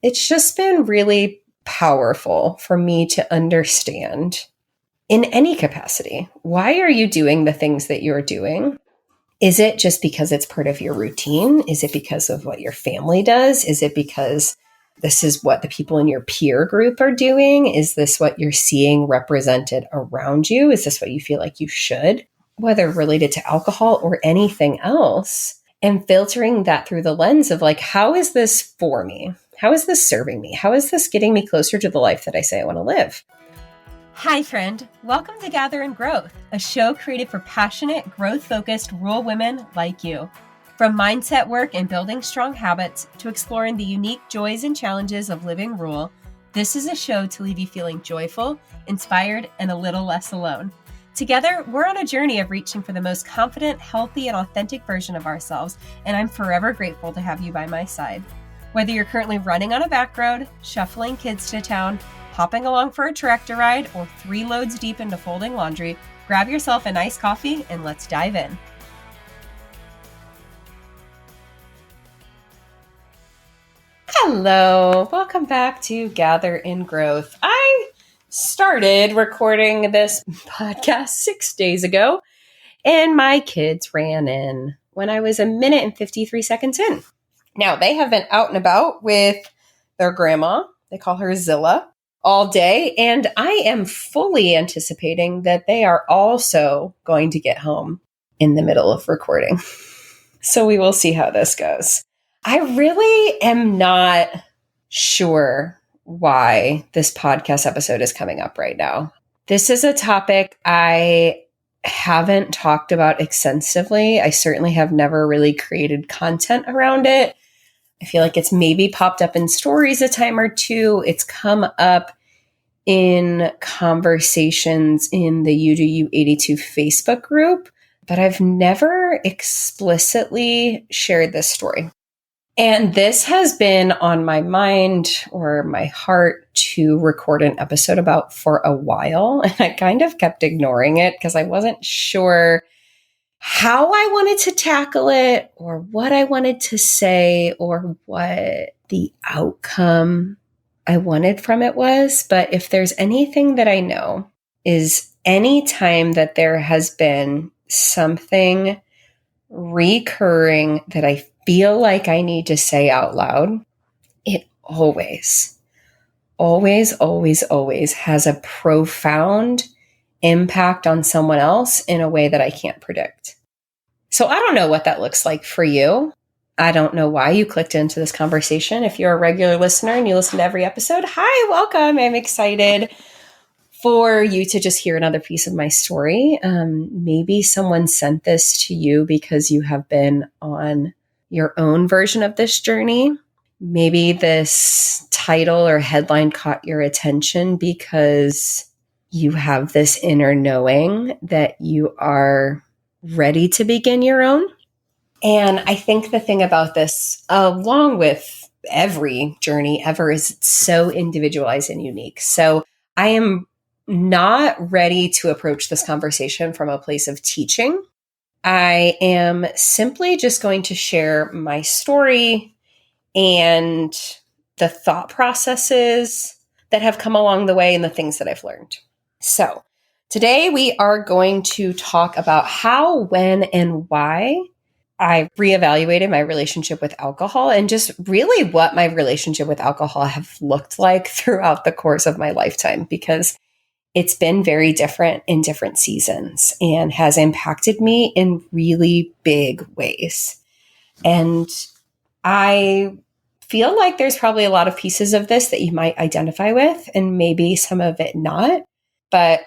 it's just been really powerful for me to understand in any capacity. Why are you doing the things that you're doing? Is it just because it's part of your routine? Is it because of what your family does? Is it because this is what the people in your peer group are doing? Is this what you're seeing represented around you? Is this what you feel like you should? Whether related to alcohol or anything else, and filtering that through the lens of like, how is this for me? How is this serving me? How is this getting me closer to the life that I say I want to live? Hi, friend. Welcome to Gather in Growth, a show created for passionate, growth-focused rural women like you. From mindset work and building strong habits to exploring the unique joys and challenges of living rural, this is a show to leave you feeling joyful, inspired, and a little less alone. Together, we're on a journey of reaching for the most confident, healthy, and authentic version of ourselves, and I'm forever grateful to have you by my side. Whether you're currently running on a back road, shuffling kids to town, hopping along for a tractor ride, or 3 loads deep into folding laundry, grab yourself a nice coffee and let's dive in. Hello, welcome back to Gather in Growth. I started recording this podcast 6 days ago, and my kids ran in when I was 1 minute and 53 seconds in. Now, they have been out and about with their grandma, they call her Zilla, all day, and I am fully anticipating that they are also going to get home in the middle of recording. So we will see how this goes. I really am not sure why this podcast episode is coming up right now. This is a topic I haven't talked about extensively. I certainly have never really created content around it. I feel like it's maybe popped up in stories a time or two. It's come up in conversations in the UDU82 Facebook group, but I've never explicitly shared this story. And this has been on my mind or my heart to record an episode about for a while. And I kind of kept ignoring it because I wasn't sure how I wanted to tackle it or what I wanted to say or what the outcome I wanted from it was. But if there's anything that I know is any time that there has been something recurring that I feel like I need to say out loud, it always has a profound impact on someone else in a way that I can't predict. So I don't know what that looks like for you. I don't know why you clicked into this conversation. If you're a regular listener and you listen to every episode, hi, welcome. I'm excited for you to just hear another piece of my story. Maybe someone sent this to you because you have been on your own version of this journey. Maybe this title or headline caught your attention because you have this inner knowing that you are ready to begin your own. And I think the thing about this, along with every journey ever, is it's so individualized and unique. So I am not ready to approach this conversation from a place of teaching. I am simply just going to share my story and the thought processes that have come along the way and the things that I've learned. So today we are going to talk about how, when, and why I reevaluated my relationship with alcohol and just really what my relationship with alcohol have looked like throughout the course of my lifetime, because it's been very different in different seasons and has impacted me in really big ways. And I feel like there's probably a lot of pieces of this that you might identify with and maybe some of it not. But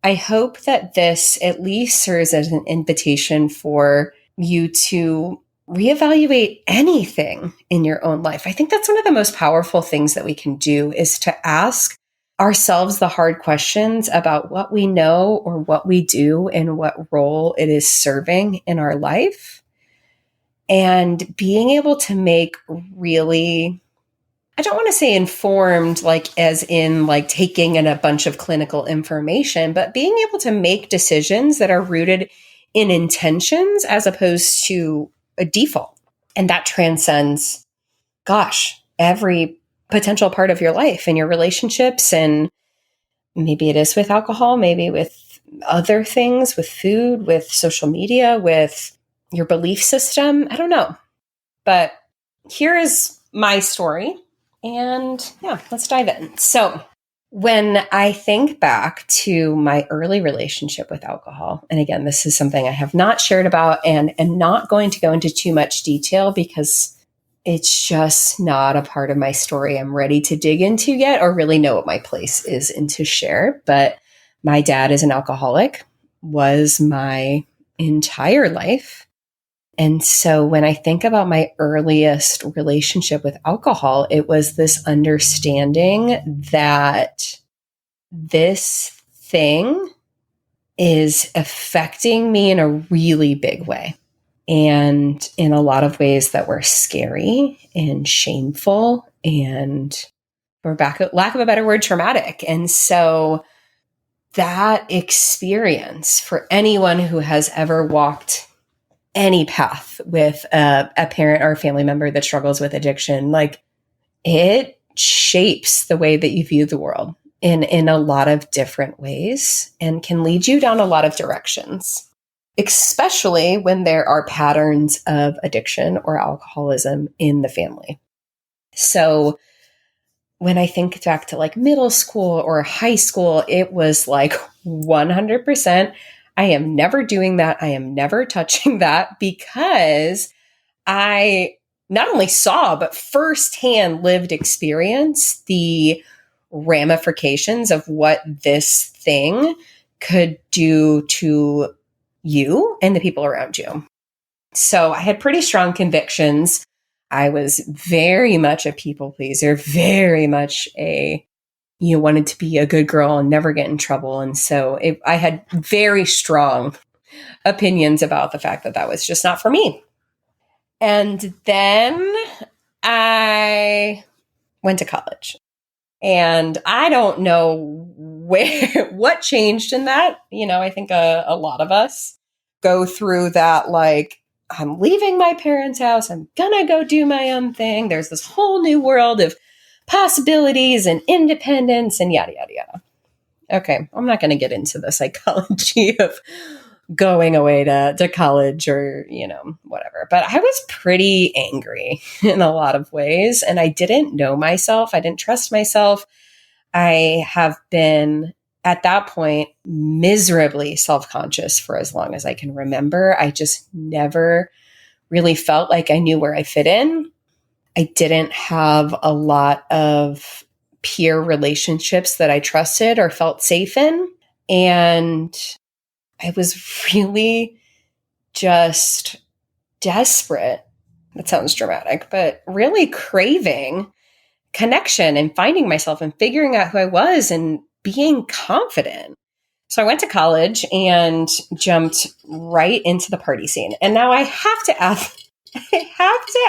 I hope that this at least serves as an invitation for you to reevaluate anything in your own life. I think that's one of the most powerful things that we can do is to ask ourselves the hard questions about what we know or what we do and what role it is serving in our life. And being able to make really, I don't want to say informed, like as in like taking in a bunch of clinical information, but being able to make decisions that are rooted in intentions as opposed to a default. And that transcends, every potential part of your life and your relationships. And maybe it is with alcohol, maybe with other things, with food, with social media, with your belief system. I don't know. But here is my story. And yeah, let's dive in. So when I think back to my early relationship with alcohol, and again, this is something I have not shared about and am not going to go into too much detail because it's just not a part of my story I'm ready to dig into yet or really know what my place is in to share. But my dad is an alcoholic, was my entire life. And so when I think about my earliest relationship with alcohol, it was this understanding that this thing is affecting me in a really big way. And in a lot of ways that were scary and shameful and, for lack of a better word, traumatic. And so that experience for anyone who has ever walked any path with a parent or a family member that struggles with addiction, like it shapes the way that you view the world in a lot of different ways and can lead you down a lot of directions, especially when there are patterns of addiction or alcoholism in the family. So when I think back to like middle school or high school, it was like 100%. I am never doing that. I am never touching that because I not only saw, but firsthand lived experience the ramifications of what this thing could do to you and the people around you. So I had pretty strong convictions. I was very much a people pleaser, very much wanted to be a good girl and never get in trouble. And so I had very strong opinions about the fact that that was just not for me. And then I went to college. And I don't know what changed in that. I think a lot of us go through that, like, I'm leaving my parents' house. I'm going to go do my own thing. There's this whole new world of possibilities and independence and yada, yada, yada. Okay, I'm not going to get into the psychology of going away to college or, whatever. But I was pretty angry in a lot of ways. And I didn't know myself. I didn't trust myself. I have been, at that point, miserably self-conscious for as long as I can remember. I just never really felt like I knew where I fit in. I didn't have a lot of peer relationships that I trusted or felt safe in. And I was really just desperate. That sounds dramatic, but really craving connection and finding myself and figuring out who I was and being confident. So I went to college and jumped right into the party scene. And now I have to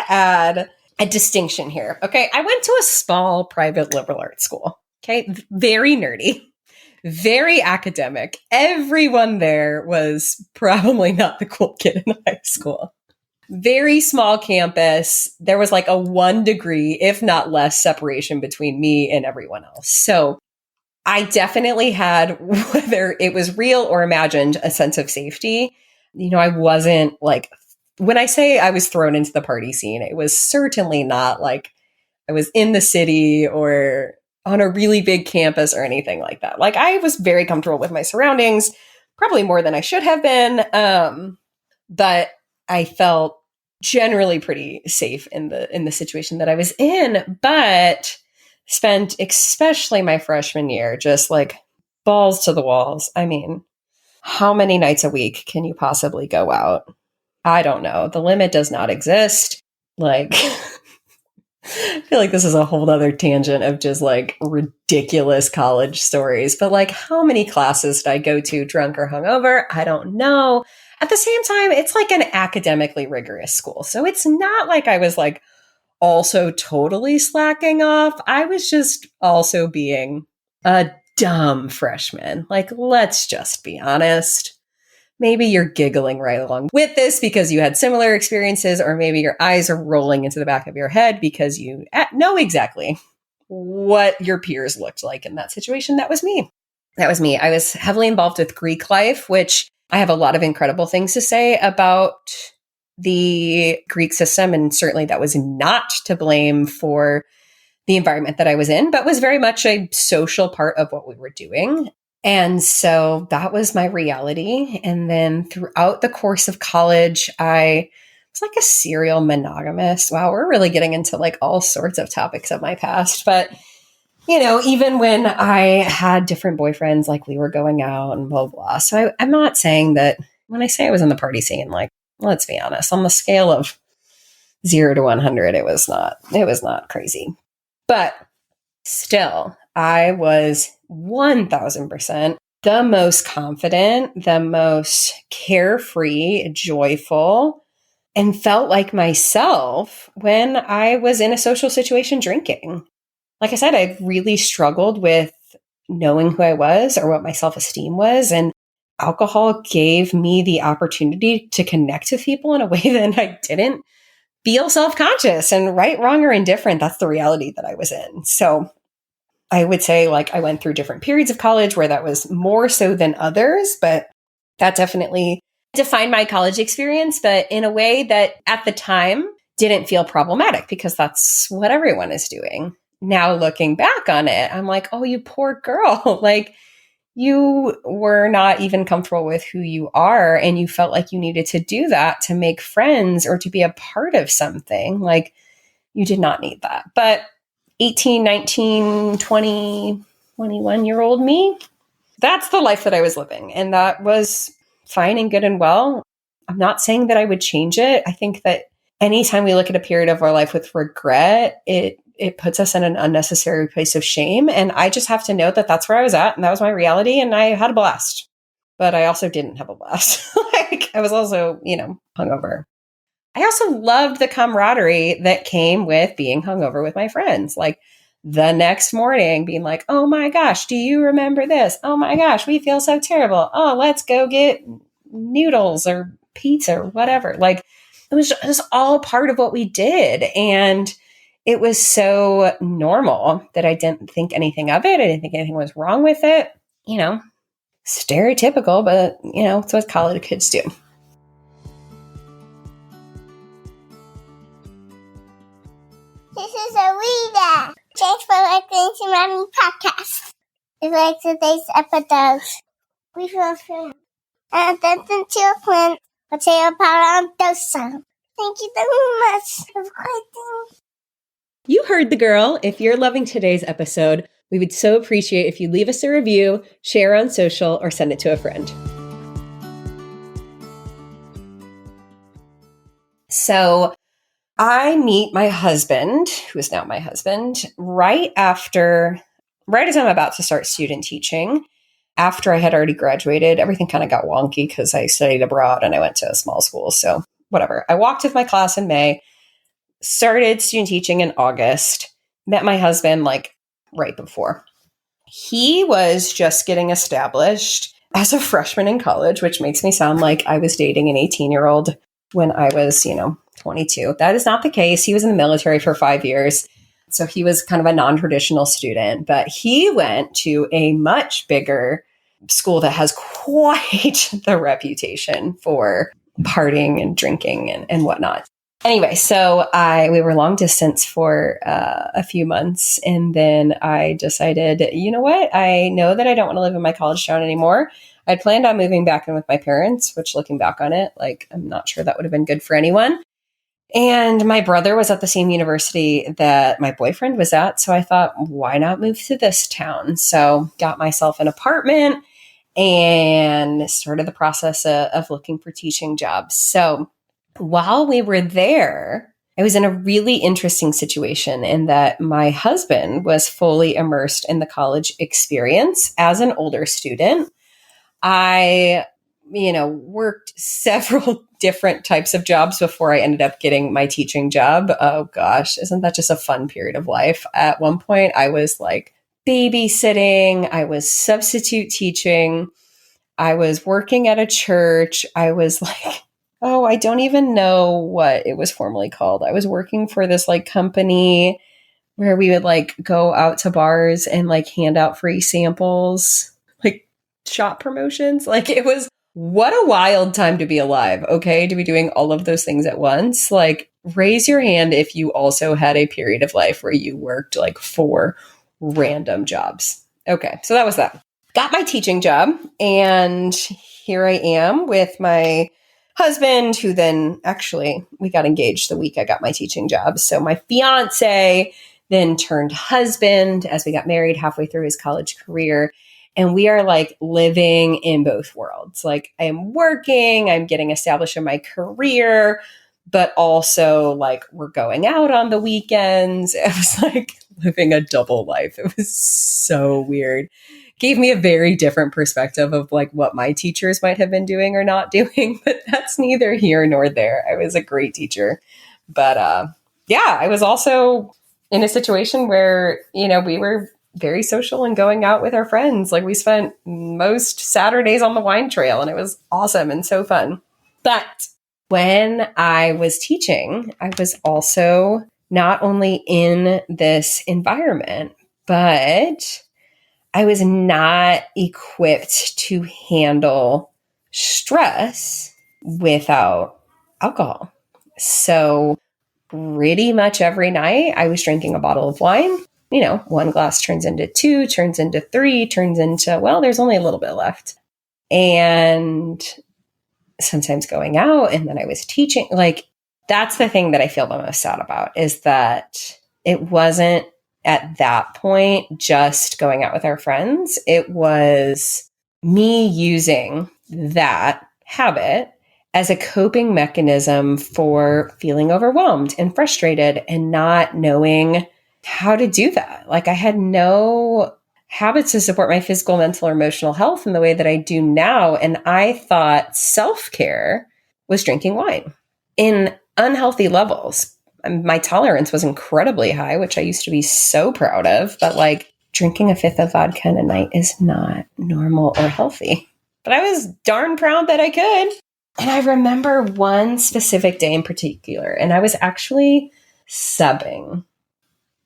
add a distinction here. Okay. I went to a small private liberal arts school. Okay. Very nerdy. Very academic. Everyone there was probably not the cool kid in high school. Very small campus. There was like a 1 degree, if not less, separation between me and everyone else. So I definitely had, whether it was real or imagined, a sense of safety. I wasn't like, when I say I was thrown into the party scene, it was certainly not like I was in the city or on a really big campus or anything like that. Like, I was very comfortable with my surroundings, probably more than I should have been. But I felt generally pretty safe in the situation that I was in, but spent especially my freshman year just like balls to the walls. I mean, how many nights a week can you possibly go out? I don't know. The limit does not exist. Like, I feel like this is a whole other tangent of just like ridiculous college stories, but like, how many classes did I go to drunk or hungover? I don't know. At the same time, it's like an academically rigorous school. So it's not like I was like also totally slacking off. I was just also being a dumb freshman. Like, let's just be honest. Maybe you're giggling right along with this because you had similar experiences, or maybe your eyes are rolling into the back of your head because you know exactly what your peers looked like in that situation. That was me. That was me. I was heavily involved with Greek life, which I have a lot of incredible things to say about the Greek system. And certainly that was not to blame for the environment that I was in, but was very much a social part of what we were doing. And so that was my reality. And then throughout the course of college, I was like a serial monogamist. Wow, we're really getting into like all sorts of topics of my past. But, even when I had different boyfriends, like we were going out and blah, blah. So I'm not saying that when I say I was in the party scene, like, let's be honest, on the scale of 0 to 100, it was not crazy. But still, I was 1000% the most confident, the most carefree, joyful, and felt like myself when I was in a social situation drinking. Like I said, I really struggled with knowing who I was or what my self-esteem was. And alcohol gave me the opportunity to connect with people in a way that I didn't feel self-conscious. And right, wrong, or indifferent, that's the reality that I was in. So I would say like I went through different periods of college where that was more so than others, but that definitely defined my college experience, but in a way that at the time didn't feel problematic because that's what everyone is doing. Now looking back on it, I'm like, oh, you poor girl. Like you were not even comfortable with who you are and you felt like you needed to do that to make friends or to be a part of something. Like you did not need that. But 18, 19, 20, 21-year-old me, that's the life that I was living. And that was fine and good and well. I'm not saying that I would change it. I think that anytime we look at a period of our life with regret, it puts us in an unnecessary place of shame. And I just have to know that that's where I was at and that was my reality. And I had a blast, but I also didn't have a blast. Like I was also, hungover. I also loved the camaraderie that came with being hungover with my friends. Like the next morning being like, oh my gosh, do you remember this? Oh my gosh, we feel so terrible. Oh, let's go get noodles or pizza or whatever. Like it was just all part of what we did. And it was so normal that I didn't think anything of it. I didn't think anything was wrong with it. Stereotypical, but it's what college kids do. This is Arita. Thanks for listening to my podcast. If you like today's episode, we feel free. And attention to your friends, but say your power on those songs. Thank you very much for listening. You heard the girl. If you're loving today's episode, we would so appreciate if you leave us a review, share on social, or send it to a friend. So I meet my husband, who is now my husband, right as I'm about to start student teaching. After I had already graduated, everything kind of got wonky because I studied abroad and I went to a small school. So whatever. I walked with my class in May, started student teaching in August, met my husband like right before. He was just getting established as a freshman in college, which makes me sound like I was dating an 18-year-old when I was, 22. That is not the case. He was in the military for 5 years. So he was kind of a non-traditional student, but he went to a much bigger school that has quite the reputation for partying and drinking and whatnot. Anyway, so we were long distance for a few months. And then I decided, you know what? I know that I don't want to live in my college town anymore. I'd planned on moving back in with my parents, which looking back on it, like, I'm not sure that would have been good for anyone. And my brother was at the same university that my boyfriend was at. So I thought, why not move to this town? So got myself an apartment and started the process of looking for teaching jobs. So while we were there, I was in a really interesting situation in that my husband was fully immersed in the college experience as an older student. I worked several different types of jobs before I ended up getting my teaching job. Oh gosh, isn't that just a fun period of life? At one point, I was like babysitting, I was substitute teaching, I was working at a church, I was like, I don't even know what it was formally called. I was working for this like company where we would like go out to bars and like hand out free samples, like shop promotions. Like it was what a wild time to be alive. Okay. To be doing all of those things at once. Like raise your hand if you also had a period of life where you worked like 4 random jobs. Okay. So that was that. Got my teaching job, and here I am with my husband, who then actually we got engaged the week I got my teaching job. So my fiance then turned husband as we got married halfway through his college career. And we are like living in both worlds. Like I am working, I'm getting established in my career, but also like we're going out on the weekends. It was like living a double life. It was so weird. Gave me a very different perspective of like what my teachers might have been doing or not doing, but that's neither here nor there. I was a great teacher. But yeah, I was also in a situation where, you know, we were very social and going out with our friends. Like we spent most Saturdays on the wine trail, and it was awesome and so fun. But when I was teaching, I was also not only in this environment, but I was not equipped to handle stress without alcohol. So pretty much every night I was drinking a bottle of wine. You know, 1 glass turns into 2, turns into 3, turns into, well, there's only a little bit left. And sometimes going out, and then I was teaching. Like, that's the thing that I feel the most sad about, is that it wasn't at that point just going out with our friends. It was me using that habit as a coping mechanism for feeling overwhelmed and frustrated and not knowing how to do that. Like I had no habits to support my physical, mental, or emotional health in the way that I do now. And I thought self-care was drinking wine in unhealthy levels. My tolerance was incredibly high, which I used to be so proud of, but like drinking a 5th of vodka in a night is not normal or healthy. But I was darn proud that I could. And I remember one specific day in particular, and I was actually subbing.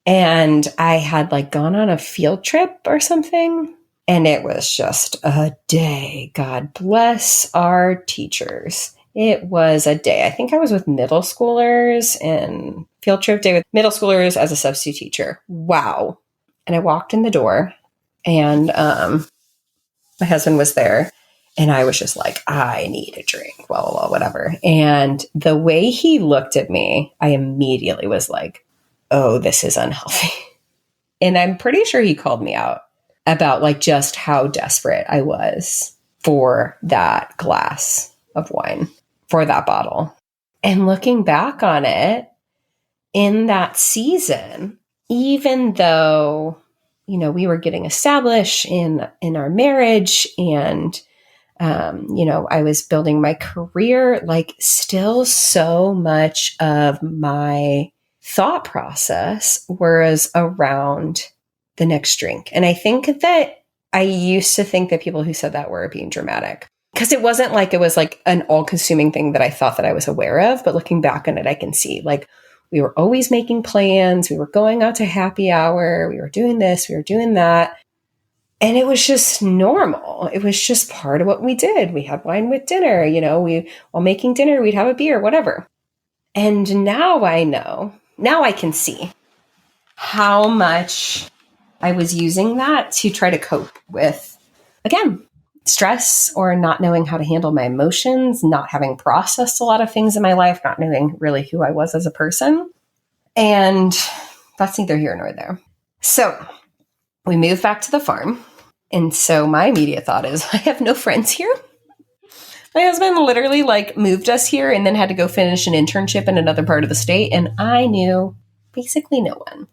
And I had like gone on a field trip or something. And it was just a day. God bless our teachers. It was a day. I think I was with middle schoolers, and field trip day with middle schoolers as a substitute teacher. Wow. And I walked in the door, and my husband was there. And I was just like, I need a drink, blah, blah, blah, whatever. And the way he looked at me, I immediately was like, oh, this is unhealthy. And I'm pretty sure he called me out about like just how desperate I was for that glass of wine, for that bottle. And looking back on it, in that season, even though, you know, we were getting established in our marriage, and you know, I was building my career, like still so much of my thought process was around the next drink. And I think that I used to think that people who said that were being dramatic, because it wasn't like it was like an all-consuming thing that I thought that I was aware of. But looking back on it, I can see like we were always making plans. We were going out to happy hour. We were doing this. We were doing that. And it was just normal. It was just part of what we did. We had wine with dinner, you know, while making dinner, we'd have a beer, whatever. And now I know, now I can see how much I was using that to try to cope with, again, stress, or not knowing how to handle my emotions, not having processed a lot of things in my life, not knowing really who I was as a person. And that's neither here nor there. So we moved back to the farm. And so my immediate thought is, I have no friends here. My husband literally like moved us here and then had to go finish an internship in another part of the state. And I knew basically no one.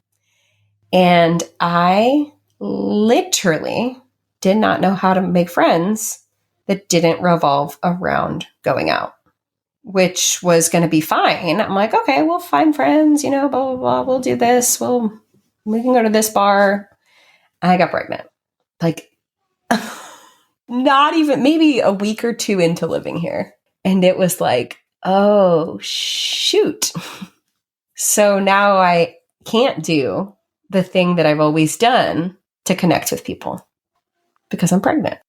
And I literally did not know how to make friends that didn't revolve around going out, which was going to be fine. I'm like, okay, we'll find friends, you know, blah, blah, blah. We'll do this. We can go to this bar. I got pregnant. Like, not even maybe a week or 2 into living here. And it was like, oh, shoot. So now I can't do the thing that I've always done to connect with people because I'm pregnant.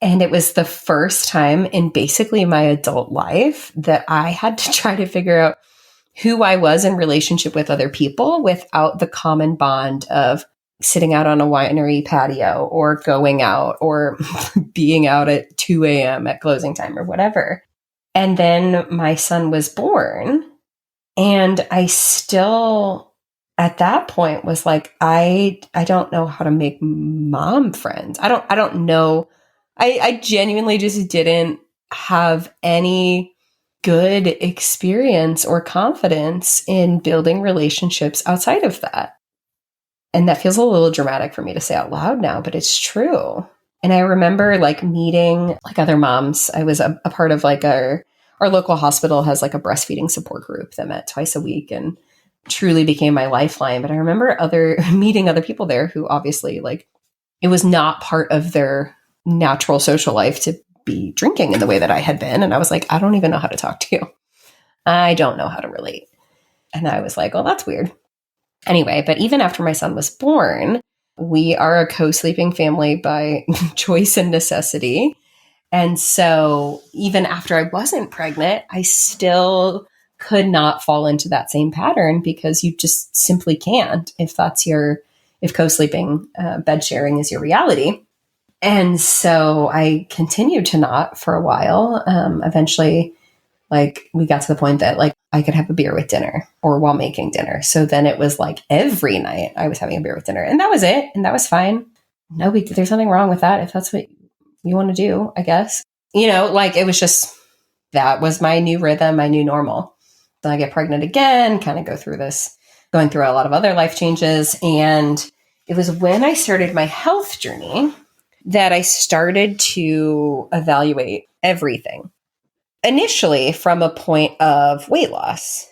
And it was the first time in basically my adult life that I had to try to figure out who I was in relationship with other people without the common bond of sitting out on a winery patio or going out or being out at 2 a.m. at closing time or whatever. And then my son was born, and I still, at that point, was like, I don't know how to make mom friends. I don't know. I genuinely just didn't have any good experience or confidence in building relationships outside of that. And that feels a little dramatic for me to say out loud now, but it's true. And I remember like meeting like other moms. I was a part of like our local hospital has like a breastfeeding support group that met twice a week and truly became my lifeline. But I remember meeting other people there who obviously like it was not part of their natural social life to be drinking in the way that I had been. And I was like, I don't even know how to talk to you. I don't know how to relate. And I was like, well, that's weird. Anyway, but even after my son was born, we are a co-sleeping family by choice and necessity. And so even after I wasn't pregnant, I still could not fall into that same pattern because you just simply can't if co-sleeping, bed sharing is your reality. And so I continued to not for a while. Eventually, like we got to the point that like I could have a beer with dinner or while making dinner. So then it was like every night I was having a beer with dinner, and that was it. And that was fine. There's nothing wrong with that. If that's what you want to do, I guess, like it was just, that was my new rhythm, my new normal. Then I get pregnant again, kind of going through a lot of other life changes. And it was when I started my health journey that I started to evaluate everything. Initially from a point of weight loss.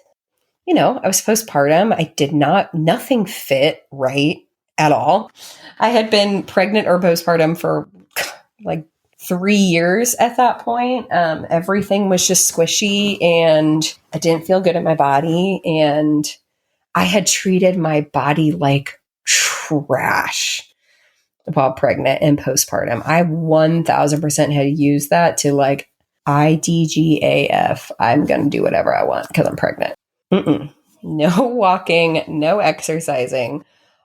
I was postpartum. Nothing fit right at all. I had been pregnant or postpartum for like 3 years at that point. Everything was just squishy and I didn't feel good in my body. And I had treated my body like trash while pregnant and postpartum. I 1000% had used that to like, IDGAF. I'm going to do whatever I want because I'm pregnant. No walking, no exercising,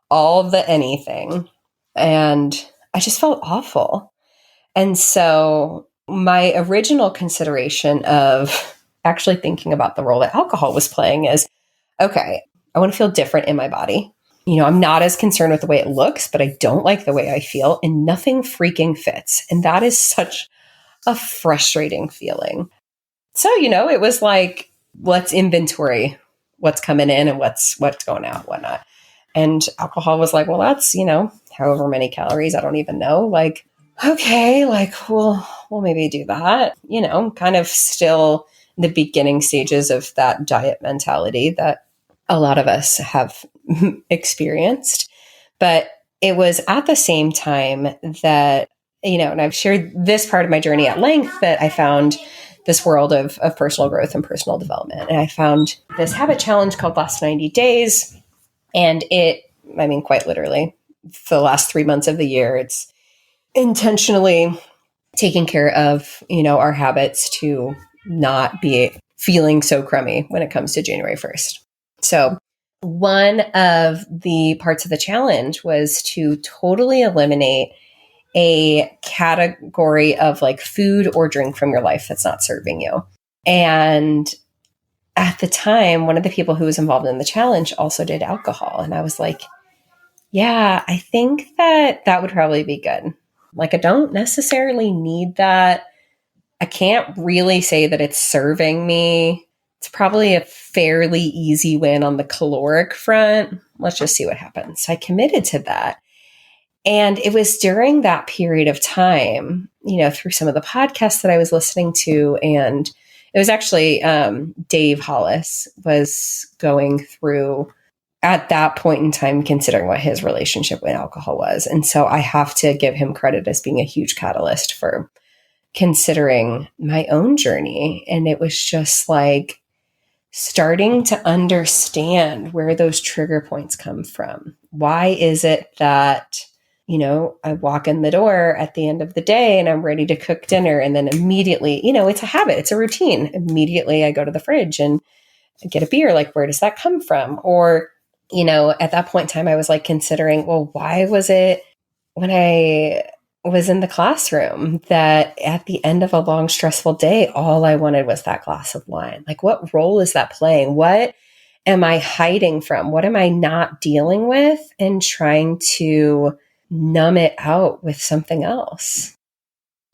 all the anything. And I just felt awful. And so my original consideration of actually thinking about the role that alcohol was playing is, okay, I want to feel different in my body. I'm not as concerned with the way it looks, but I don't like the way I feel, and nothing freaking fits. And that is such a frustrating feeling. So, it was like, let's inventory what's coming in and what's going out, whatnot. And alcohol was like, well, that's, however many calories, I don't even know. Like, okay, like, we'll maybe do that, kind of still in the beginning stages of that diet mentality that a lot of us have experienced. But it was at the same time that, and I've shared this part of my journey at length, that I found this world of personal growth and personal development. And I found this habit challenge called Last 90 Days. And quite literally, for the last 3 months of the year, it's intentionally taking care of, our habits to not be feeling so crummy when it comes to January 1st. So one of the parts of the challenge was to totally eliminate a category of like food or drink from your life that's not serving you. And at the time, one of the people who was involved in the challenge also did alcohol. And I was like, yeah, I think that would probably be good. Like, I don't necessarily need that. I can't really say that it's serving me. It's probably a fairly easy win on the caloric front. Let's just see what happens. So I committed to that. And it was during that period of time, through some of the podcasts that I was listening to, and it was actually Dave Hollis was going through at that point in time, considering what his relationship with alcohol was. And so I have to give him credit as being a huge catalyst for considering my own journey. And it was just like, starting to understand where those trigger points come from. Why is it that, I walk in the door at the end of the day and I'm ready to cook dinner, and then immediately, it's a habit, it's a routine. Immediately I go to the fridge and get a beer. Like, where does that come from? Or, at that point in time, I was like considering, well, why was it when I was in the classroom that at the end of a long, stressful day, all I wanted was that glass of wine? Like, what role is that playing? What am I hiding from? What am I not dealing with and trying to numb it out with something else?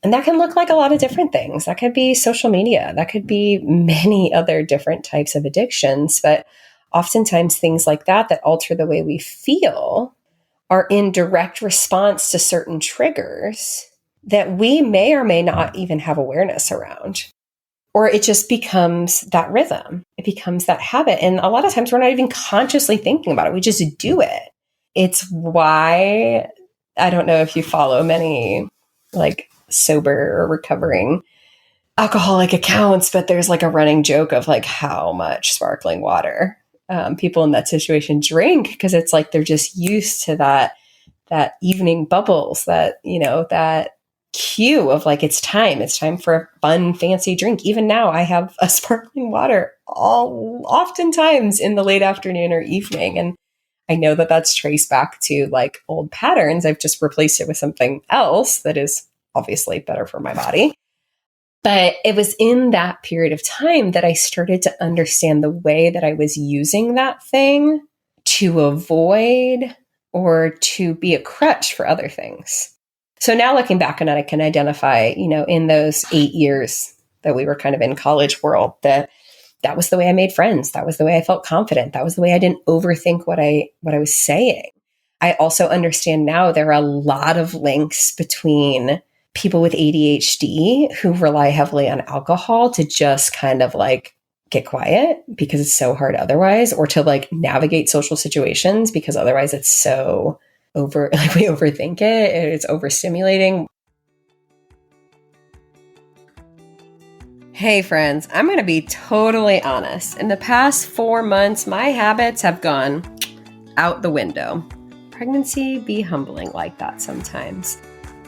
And that can look like a lot of different things. That could be social media. That could be many other different types of addictions. But oftentimes things like that alter the way we feel are in direct response to certain triggers that we may or may not even have awareness around. Or it just becomes that rhythm. It becomes that habit. And a lot of times we're not even consciously thinking about it. We just do it. It's why, I don't know if you follow many like sober or recovering alcoholic accounts, but there's like a running joke of like how much sparkling water people in that situation drink, because it's like they're just used to that evening bubbles, that that cue of like it's time for a fun fancy drink. Even now I have a sparkling water oftentimes in the late afternoon or evening, and I know that that's traced back to like old patterns. I've just replaced it with something else that is obviously better for my body. But it was in that period of time that I started to understand the way that I was using that thing to avoid or to be a crutch for other things. So now looking back on it, I can identify, in those 8 years that we were kind of in college world, that was the way I made friends. That was the way I felt confident. That was the way I didn't overthink what I was saying. I also understand now there are a lot of links between people with ADHD who rely heavily on alcohol to just kind of like get quiet because it's so hard otherwise, or to like navigate social situations because otherwise it's so we overthink it. It's overstimulating. Hey friends, I'm going to be totally honest. In the past 4 months, my habits have gone out the window. Pregnancy be humbling like that sometimes.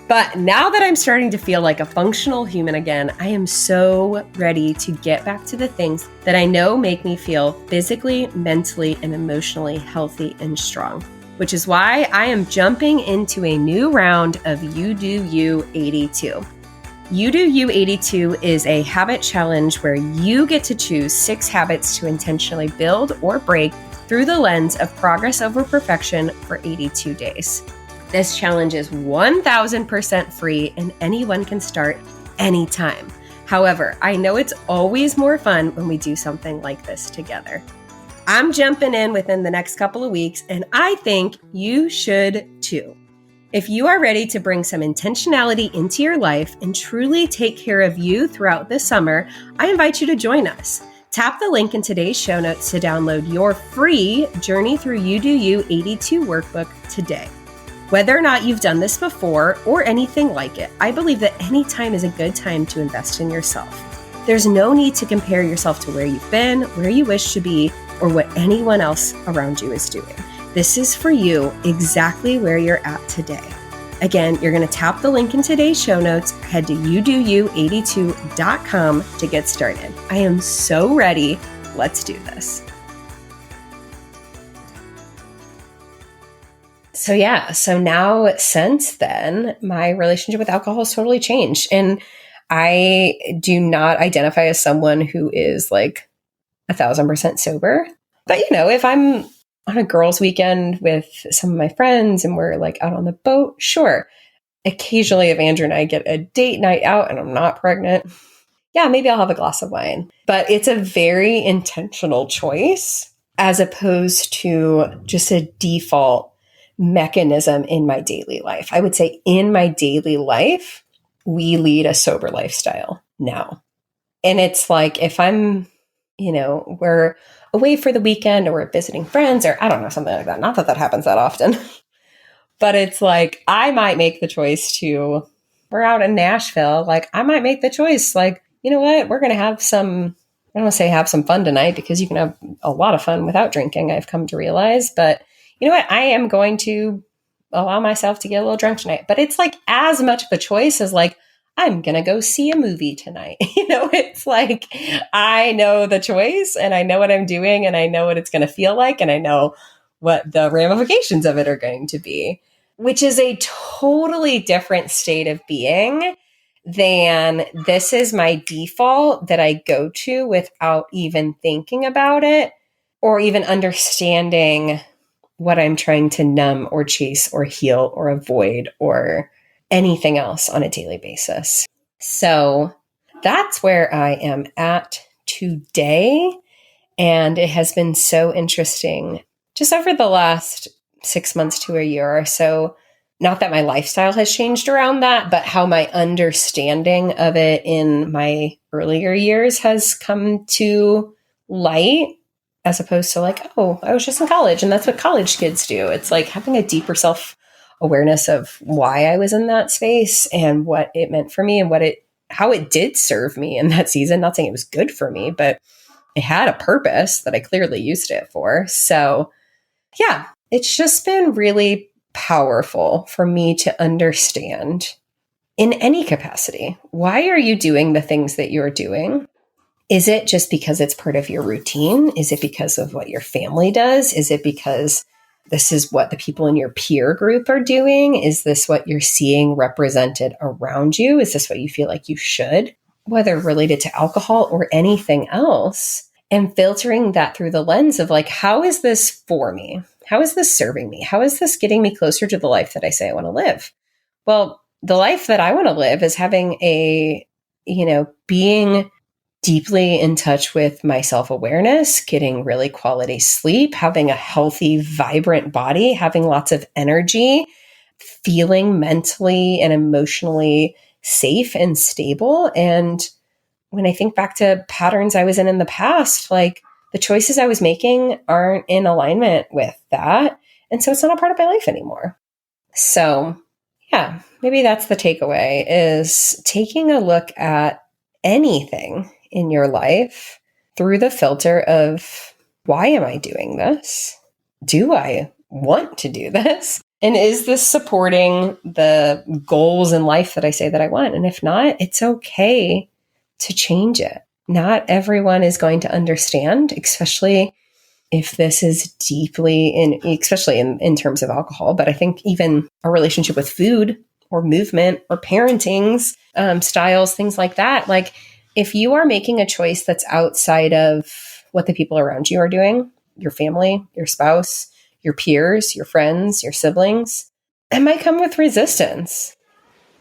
But now that I'm starting to feel like a functional human again, I am so ready to get back to the things that I know make me feel physically, mentally, and emotionally healthy and strong, which is why I am jumping into a new round of You Do You 82. You Do You 82 is a habit challenge where you get to choose 6 habits to intentionally build or break through the lens of progress over perfection for 82 days. This challenge is 1000% free and anyone can start anytime. However, I know it's always more fun when we do something like this together. I'm jumping in within the next couple of weeks, and I think you should too. If you are ready to bring some intentionality into your life and truly take care of you throughout the summer, I invite you to join us. Tap the link in today's show notes to download your free Journey Through You Do You 82 workbook today. Whether or not you've done this before or anything like it, I believe that any time is a good time to invest in yourself. There's no need to compare yourself to where you've been, where you wish to be, or what anyone else around you is doing. This is for you exactly where you're at today. Again, you're going to tap the link in today's show notes, head to youdou82.com to get started. I am so ready. Let's do this. So now since then, my relationship with alcohol has totally changed. And I do not identify as someone who is like 1000% sober. But, if I'm on a girls' weekend with some of my friends and we're like out on the boat, sure. Occasionally, if Andrew and I get a date night out and I'm not pregnant, maybe I'll have a glass of wine. But it's a very intentional choice as opposed to just a default mechanism in my daily life. I would say in my daily life, we lead a sober lifestyle now. And it's like if I'm, we're away for the weekend or we're visiting friends or I don't know, something like that. Not that that happens that often. But it's like I might make the choice we're out in Nashville. Like I might make the choice, like, you know what? We're going to have some don't want to say have some fun tonight, because you can have a lot of fun without drinking, I've come to realize. But you know what? I am going to allow myself to get a little drunk tonight. But it's like as much of a choice as like, I'm going to go see a movie tonight. It's like, I know the choice and I know what I'm doing and I know what it's going to feel like and I know what the ramifications of it are going to be, which is a totally different state of being than this is my default that I go to without even thinking about it or even understanding what I'm trying to numb or chase or heal or avoid or anything else on a daily basis. So that's where I am at today. And it has been so interesting just over the last 6 months to a year or so. Not that my lifestyle has changed around that, but how my understanding of it in my earlier years has come to light, as opposed to like, oh, I was just in college and that's what college kids do. It's like having a deeper self-awareness of why I was in that space and what it meant for me and how it did serve me in that season. Not saying it was good for me, but it had a purpose that I clearly used it for. So yeah, it's just been really powerful for me to understand in any capacity. Why are you doing the things that you're doing? Is it just because it's part of your routine? Is it because of what your family does? Is it because this is what the people in your peer group are doing? Is this what you're seeing represented around you? Is this what you feel like you should? Whether related to alcohol or anything else, and filtering that through the lens of like, how is this for me? How is this serving me? How is this getting me closer to the life that I say I want to live? Well, the life that I want to live is having being deeply in touch with my self-awareness, getting really quality sleep, having a healthy, vibrant body, having lots of energy, feeling mentally and emotionally safe and stable. And when I think back to patterns I was in the past, like the choices I was making aren't in alignment with that. And so it's not a part of my life anymore. So yeah, maybe that's the takeaway, is taking a look at anything in your life through the filter of, why am I doing this? Do I want to do this? And is this supporting the goals in life that I say that I want? And if not, it's okay to change it. Not everyone is going to understand, especially if this is deeply especially in terms of alcohol. But I think even a relationship with food or movement or parenting's styles, things like that. Like if you are making a choice that's outside of what the people around you are doing, your family, your spouse, your peers, your friends, your siblings, it might come with resistance.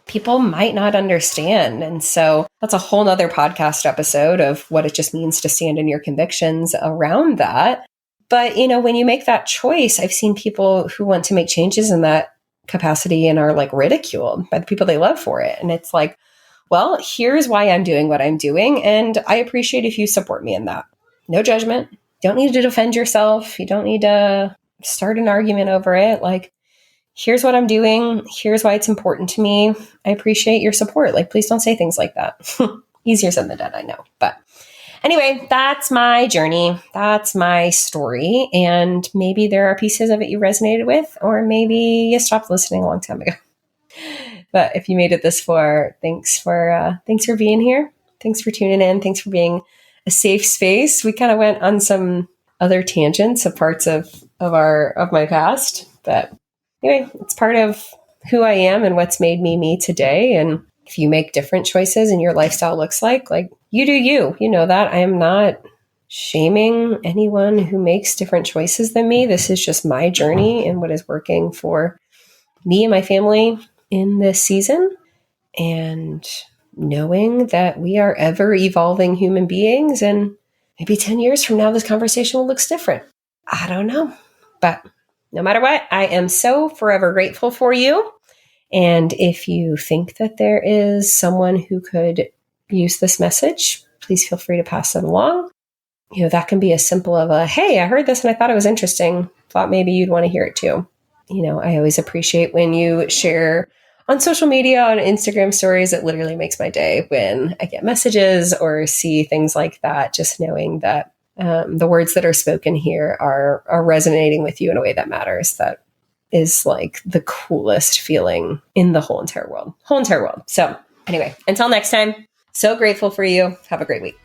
People might not understand. And so that's a whole nother podcast episode of what it just means to stand in your convictions around that. But, when you make that choice, I've seen people who want to make changes in that capacity and are like ridiculed by the people they love for it. And it's like, well, here's why I'm doing what I'm doing. And I appreciate if you support me in that. No judgment. You don't need to defend yourself. You don't need to start an argument over it. Like, here's what I'm doing. Here's why it's important to me. I appreciate your support. Like, please don't say things like that. Easier said than done, I know. But anyway, that's my journey. That's my story. And maybe there are pieces of it you resonated with, or maybe you stopped listening a long time ago. But if you made it this far, thanks for being here. Thanks for tuning in. Thanks for being a safe space. We kind of went on some other tangents of parts of my past, but anyway, it's part of who I am and what's made me today. And if you make different choices and your lifestyle looks like you do you. You know that. I am not shaming anyone who makes different choices than me. This is just my journey and what is working for me and my family in this season. And knowing that we are ever evolving human beings, and maybe 10 years from now, this conversation will look different. I don't know. But no matter what, I am so forever grateful for you. And if you think that there is someone who could use this message, please feel free to pass it along. That can be as simple of a, hey, I heard this and I thought it was interesting. Thought maybe you'd want to hear it too. I always appreciate when you share on social media, on Instagram stories, it literally makes my day when I get messages or see things like that, just knowing that the words that are spoken here are resonating with you in a way that matters. That is like the coolest feeling in the whole entire world. So anyway, until next time, so grateful for you. Have a great week.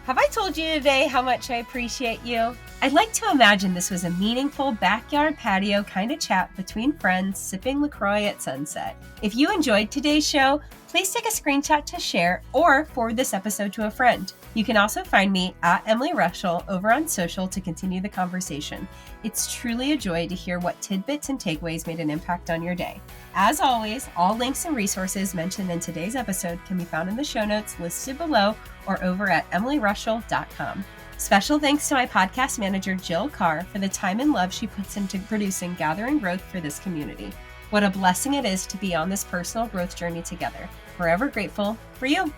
Have I told you today how much I appreciate you? I'd like to imagine this was a meaningful backyard patio kind of chat between friends sipping LaCroix at sunset. If you enjoyed today's show, please take a screenshot to share or forward this episode to a friend. You can also find me at Emily Rushell over on social to continue the conversation. It's truly a joy to hear what tidbits and takeaways made an impact on your day. As always, all links and resources mentioned in today's episode can be found in the show notes listed below or over at emilyrushell.com. Special thanks to my podcast manager, Jill Carr, for the time and love she puts into producing Gather and Growth for this community. What a blessing it is to be on this personal growth journey together. Forever grateful for you.